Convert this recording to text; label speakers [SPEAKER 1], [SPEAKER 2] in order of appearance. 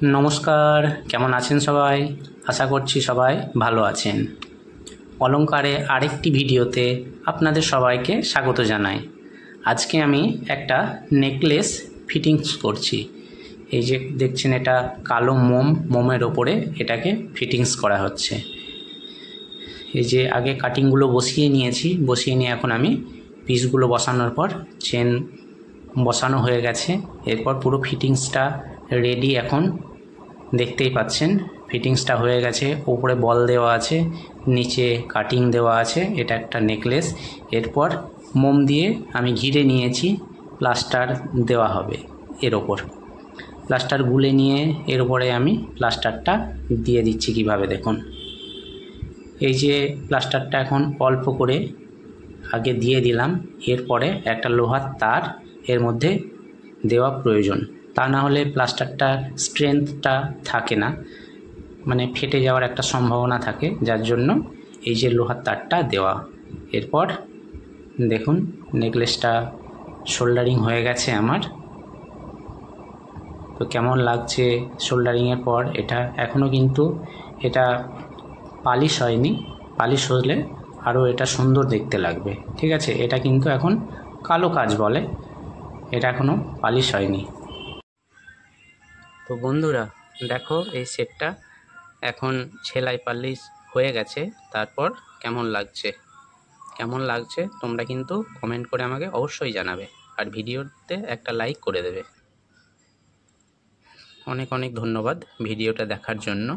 [SPEAKER 1] নমস্কার, কেমন আছেন সবাই? আশা করছি সবাই ভালো আছেন। অলংকারে আরেকটি ভিডিওতে আপনাদের সবাইকে স্বাগত জানাই। আজকে আমি একটা নেকলেস ফিটিংস করছি। এই যে দেখছেন, এটা কালো মোমের ওপরে এটাকে ফিটিংস করা হচ্ছে। এই যে আগে কাটিংগুলো বসিয়ে নিয়ে এখন আমি পিসগুলো বসানোর পর চেন বসানো হয়ে গেছে। এরপর পুরো ফিটিংসটা রেডি। এখন দেখতেই পাচ্ছেন ফিটিংসটা হয়ে গেছে। উপরে বল দেওয়া আছে, নিচে কাটিং দেওয়া আছে। এটা একটা নেকলেস। এরপর মোম দিয়ে আমি ঘিরে নিয়েছি, প্লাস্টার দেওয়া হবে এর ওপর। প্লাস্টার গুলে নিয়ে এর উপরে আমি প্লাস্টারটা দিয়ে দিচ্ছি কিভাবে দেখুন। এই যে প্লাস্টারটা এখন অল্প করে আগে দিয়ে দিলাম। এরপরে একটা লোহার তার এর মধ্যে দেওয়া প্রয়োজন, তা না হলে প্লাস্টারটা স্ট্রেংথটা থাকে না, মানে ফেটে যাওয়ার একটা সম্ভাবনা থাকে, যার জন্য এই যে লোহার তারটা দেওয়া। এরপর দেখুন নেকলেসটা শোল্ডারিং হয়ে গেছে আমার। তো কেমন লাগছে শোল্ডারিংয়ের পর? এটা এখনও কিন্তু এটা পালিশ হয়নি। পালিশ হলে আরও এটা সুন্দর দেখতে লাগবে, ঠিক আছে? এটা কিন্তু এখন কালো কাজ বলে, এটা এখনও পালিশ হয়নি। তো বন্ধুরা দেখো, এই সেটটা এখন সেলাই পালিশ হয়ে গেছে। তারপর কেমন লাগছে তোমরা কিন্তু কমেন্ট করে আমাকে অবশ্যই জানাবে, আর ভিডিওতে একটা লাইক করে দেবে। অনেক অনেক ধন্যবাদ ভিডিওটা দেখার জন্য।